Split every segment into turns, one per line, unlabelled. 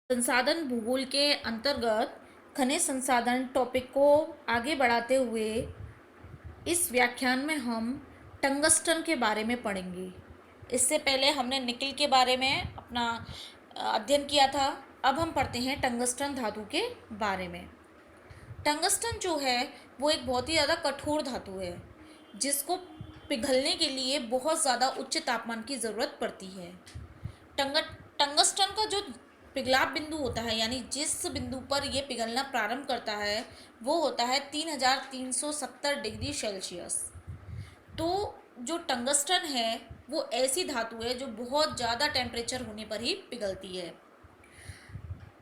संसाधन भूगोल के अंतर्गत खनिज संसाधन टॉपिक को आगे बढ़ाते हुए इस व्याख्यान में हम टंगस्टन के बारे में पढ़ेंगे। इससे पहले हमने निकिल के बारे में अपना अध्ययन किया था। अब हम पढ़ते हैं टंगस्टन धातु के बारे में। टंगस्टन जो है वो एक बहुत ही ज़्यादा कठोर धातु है जिसको पिघलने के लिए बहुत ज़्यादा उच्च तापमान की ज़रूरत पड़ती है। टंग टंगस्टन का जो पिघलाव बिंदु होता है, यानी जिस बिंदु पर यह पिघलना प्रारंभ करता है, वो होता है 3370 डिग्री सेल्सियस। तो जो टंगस्टन है वो ऐसी धातु है जो बहुत ज़्यादा टेम्परेचर होने पर ही पिघलती है।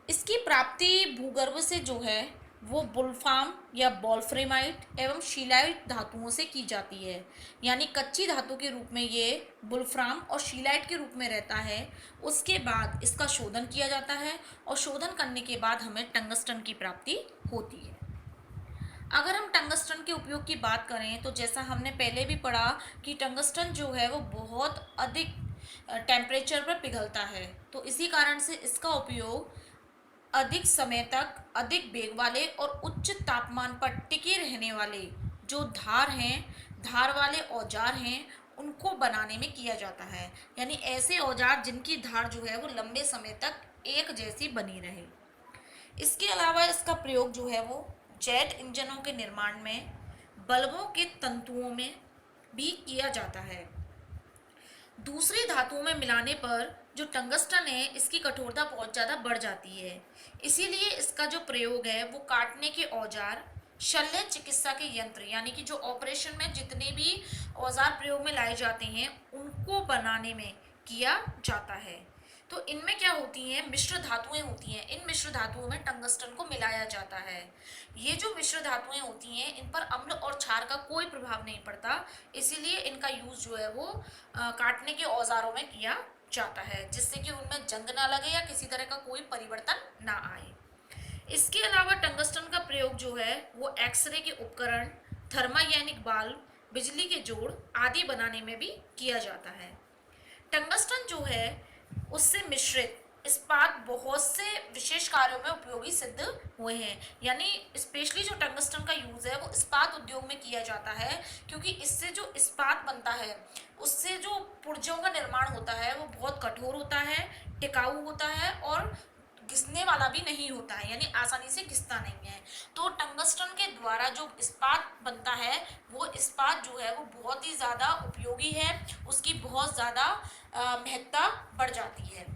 इसकी प्राप्ति भूगर्भ से जो है वो वुल्फ्राम या वोल्फ्रेमाइट एवं शीलाइट धातुओं से की जाती है। यानी कच्ची धातु के रूप में ये वुल्फ्राम और शीलाइट के रूप में रहता है। उसके बाद इसका शोधन किया जाता है और शोधन करने के बाद हमें टंगस्टन की प्राप्ति होती है। अगर हम टंगस्टन के उपयोग की बात करें तो जैसा हमने पहले भी पढ़ा कि टंगस्टन जो है वो बहुत अधिक टेम्परेचर पर पिघलता है, तो इसी कारण से इसका उपयोग अधिक समय तक अधिक वेग वाले और उच्च तापमान पर टिके रहने वाले जो धार वाले औजार हैं, उनको बनाने में किया जाता है। यानी ऐसे औजार जिनकी धार जो है वो लंबे समय तक एक जैसी बनी रहे। इसके अलावा इसका प्रयोग जो है वो जेट इंजनों के निर्माण में, बल्बों के तंतुओं में भी किया जाता है। दूसरी धातुओं में मिलाने पर जो टंगस्टन है इसकी कठोरता बहुत ज़्यादा बढ़ जाती है। इसीलिए इसका जो प्रयोग है वो काटने के औजार, शल्य चिकित्सा के यंत्र, यानी कि जो ऑपरेशन में जितने भी औजार प्रयोग में लाए जाते हैं उनको बनाने में किया जाता है। तो इनमें क्या होती हैं, मिश्र धातुएं होती हैं। इन मिश्र धातुओं में टंगस्टन को मिलाया जाता है। ये जो मिश्र धातुएं होती हैं इन पर अम्ल और क्षार का कोई प्रभाव नहीं पड़ता, इसीलिए इनका यूज जो है वो काटने के औजारों में किया जाता है, जिससे कि उनमें जंग ना लगे या किसी तरह का कोई परिवर्तन ना आए। इसके अलावा टंगस्टन का प्रयोग जो है वो एक्सरे के उपकरण, थर्मायनिक बाल्ब, बिजली के जोड़ आदि बनाने में भी किया जाता है। टंगस्टन जो है उससे मिश्रित इस्पात बहुत से विशेष कार्यों में उपयोगी सिद्ध हुए हैं। यानी स्पेशली जो टंगस्टन का यूज है वो इस्पात उद्योग में किया जाता है, क्योंकि इससे जो इस्पात बनता है उससे जो पुर्जों का निर्माण होता है वो बहुत कठोर होता है, टिकाऊ होता है और घिसने वाला भी नहीं होता है, यानी आसानी से घिसता नहीं है। तो टंगस्टन के द्वारा जो इस्पात बनता है वो इस्पात जो है वो बहुत ही ज़्यादा उपयोगी है, उसकी बहुत ज़्यादा महत्ता बढ़ जाती है।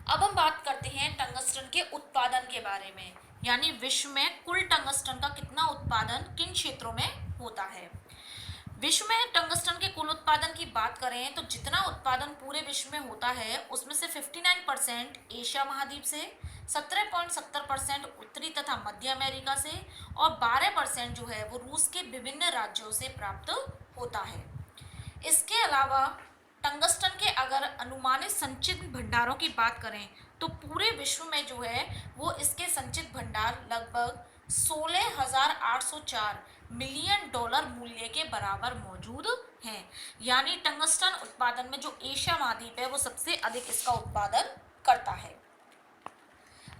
अब हम बात करते हैं टंगस्टन के उत्पादन के बारे में, यानी विश्व में कुल टंगस्टन का कितना उत्पादन किन क्षेत्रों में होता है। विश्व में टंगस्टन के कुल उत्पादन की बात करें तो जितना उत्पादन पूरे विश्व में होता है उसमें से 59% एशिया महाद्वीप से, 17.70% उत्तरी तथा मध्य अमेरिका से और 12% जो है वो रूस के विभिन्न राज्यों से प्राप्त होता है। इसके अलावा टंगस्टन के अगर अनुमानित संचित भंडारों की बात करें तो पूरे विश्व में जो है वो इसके संचित भंडार लगभग 16,804 मिलियन डॉलर मूल्य के बराबर मौजूद हैं। यानी टंगस्टन उत्पादन में जो एशिया महाद्वीप है वो सबसे अधिक इसका उत्पादन करता है।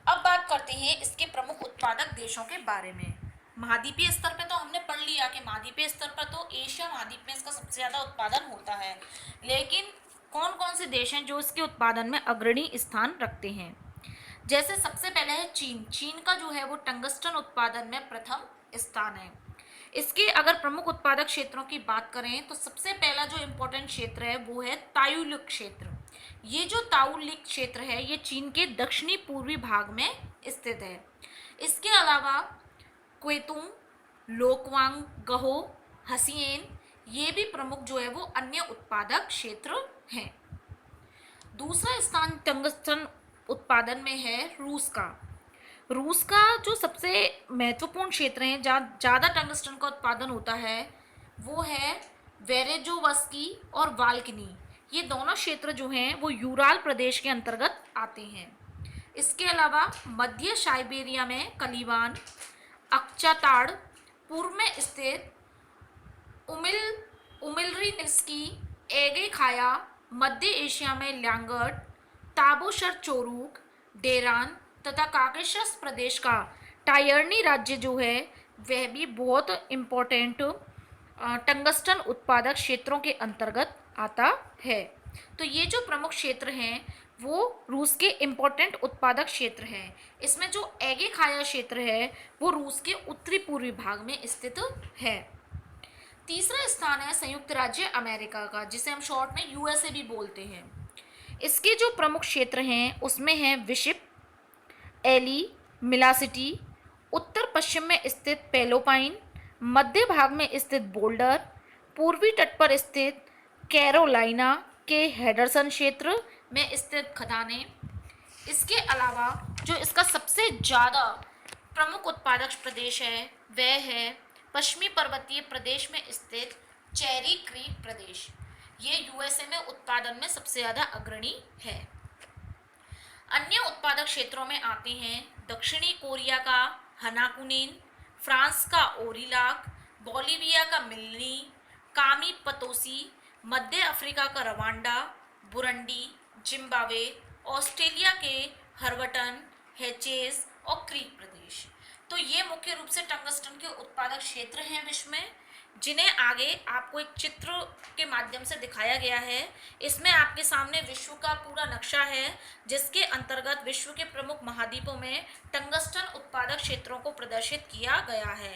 अब बात करते हैं इसके प्रमुख उत्पादक देशों के बारे में। महाद्वीपीय स्तर पे तो हमने पढ़ लिया कि महाद्वीपीय स्तर पर तो एशिया महाद्वीप में इसका सबसे ज़्यादा उत्पादन होता है, लेकिन कौन कौन से देश हैं जो इसके उत्पादन में अग्रणी स्थान रखते हैं। जैसे सबसे पहले है चीन। चीन का जो है वो टंगस्टन उत्पादन में प्रथम स्थान है। इसके अगर प्रमुख उत्पादक क्षेत्रों की बात करें तो सबसे पहला जो इम्पोर्टेंट क्षेत्र है वो है तायुलिक क्षेत्र। ये जो तायुलिक क्षेत्र है ये चीन के दक्षिणी पूर्वी भाग में स्थित है। इसके अलावा क्वेतुंग, लोकवांग, गहो, हसियन ये भी प्रमुख जो है वो अन्य उत्पादक क्षेत्र हैं। दूसरा स्थान टंगस्टन उत्पादन में है रूस का। रूस का जो सबसे महत्वपूर्ण क्षेत्र है जहाँ ज़्यादा टंगस्टन का उत्पादन होता है वो है वेरेजोवस्की और वाल्कनी। ये दोनों क्षेत्र जो हैं वो यूराल प्रदेश के अंतर्गत आते हैं। इसके अलावा मध्य साइबेरिया में कलीबान, अक्चाताड़, पूर्व में स्थित उमिल्रिनिस्की, एगे खाया, मध्य एशिया में ल्यांगट, ताबोशर चोरूक, डेरान तथा काकेशस प्रदेश का टायरनी राज्य जो है वह भी बहुत इम्पोर्टेंट टंगस्टन उत्पादक क्षेत्रों के अंतर्गत आता है। तो ये जो प्रमुख क्षेत्र हैं वो रूस के इम्पोर्टेंट उत्पादक क्षेत्र हैं। इसमें जो एगेखाया क्षेत्र है वो रूस के उत्तरी पूर्वी भाग में स्थित है। तीसरा स्थान है संयुक्त राज्य अमेरिका का, जिसे हम शॉर्ट में यूएसए भी बोलते हैं। इसके जो प्रमुख क्षेत्र हैं उसमें है विशिप, एली, मिलासिटी, उत्तर पश्चिम में स्थित पेलोपाइन, मध्य भाग में स्थित बोल्डर, पूर्वी तट पर स्थित कैरोलाइना के हेडरसन क्षेत्र में स्थित खदानें। इसके अलावा जो इसका सबसे ज़्यादा प्रमुख उत्पादक प्रदेश है वह है पश्चिमी पर्वतीय प्रदेश में स्थित चेरी क्रीक प्रदेश। ये यूएसए में उत्पादन में सबसे ज़्यादा अग्रणी है। अन्य उत्पादक क्षेत्रों में आते हैं दक्षिणी कोरिया का हनाकुनिन, फ्रांस का ओरिलाक, बोलिविया का मिल्नी, कामी पतोसी, मध्य अफ्रीका का रवांडा, बुरंडी, जिम्बाब्वे, ऑस्ट्रेलिया के हर्वटन, हेचेस और क्रीक प्रदेश। तो ये मुख्य रूप से टंगस्टन के उत्पादक क्षेत्र हैं विश्व में, जिन्हें आगे आपको एक चित्र के माध्यम से दिखाया गया है। इसमें आपके सामने विश्व का पूरा नक्शा है, जिसके अंतर्गत विश्व के प्रमुख महाद्वीपों में टंगस्टन उत्पादक क्षेत्रों को प्रदर्शित किया गया है।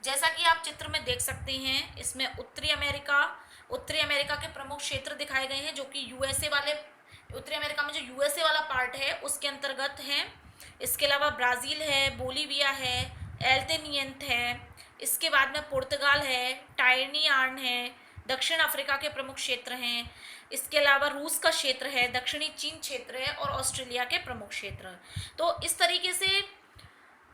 जैसा कि आप चित्र में देख सकते हैं, इसमें उत्तरी अमेरिका के प्रमुख क्षेत्र दिखाए गए हैं, जो कि यूएसए वाले, उत्तरी अमेरिका में जो यूएसए वाला पार्ट है उसके अंतर्गत हैं। इसके अलावा ब्राज़ील है, बोलीविया है, एल्तेनियंत है, इसके बाद में पुर्तगाल है, टाइनियार्न है, दक्षिण अफ्रीका के प्रमुख क्षेत्र हैं। इसके अलावा रूस का क्षेत्र है, दक्षिणी चीन क्षेत्र है और ऑस्ट्रेलिया के प्रमुख क्षेत्र। तो इस तरीके से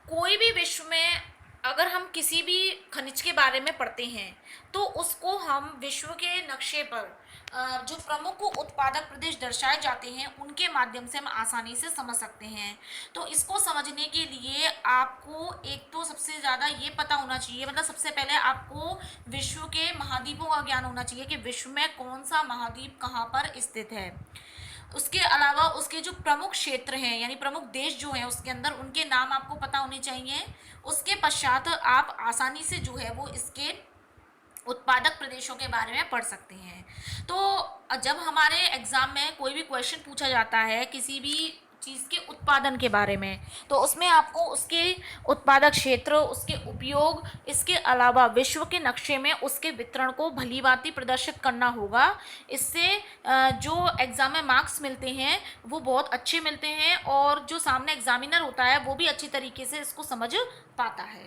कोई भी विश्व में अगर हम किसी भी खनिज के बारे में पढ़ते हैं तो उसको हम विश्व के नक्शे पर जो प्रमुख उत्पादक प्रदेश दर्शाए जाते हैं उनके माध्यम से हम आसानी से समझ सकते हैं। तो इसको समझने के लिए आपको एक तो सबसे ज़्यादा ये पता होना चाहिए, मतलब सबसे पहले आपको विश्व के महाद्वीपों का ज्ञान होना चाहिए कि विश्व में कौन सा महाद्वीप कहाँ पर स्थित है। उसके अलावा उसके जो प्रमुख क्षेत्र हैं यानी प्रमुख देश जो हैं उसके अंदर उनके नाम आपको पता होने चाहिए। उसके पश्चात आप आसानी से जो है वो इसके उत्पादक प्रदेशों के बारे में पढ़ सकते हैं। तो जब हमारे एग्ज़ाम में कोई भी क्वेश्चन पूछा जाता है किसी भी चीज़ के उत्पादन के बारे में, तो उसमें आपको उसके उत्पादक क्षेत्र, उसके उपयोग, इसके अलावा विश्व के नक्शे में उसके वितरण को भलीभांति प्रदर्शित करना होगा। इससे जो एग्ज़ाम में मार्क्स मिलते हैं वो बहुत अच्छे मिलते हैं और जो सामने एग्जामिनर होता है वो भी अच्छी तरीके से इसको समझ पाता है।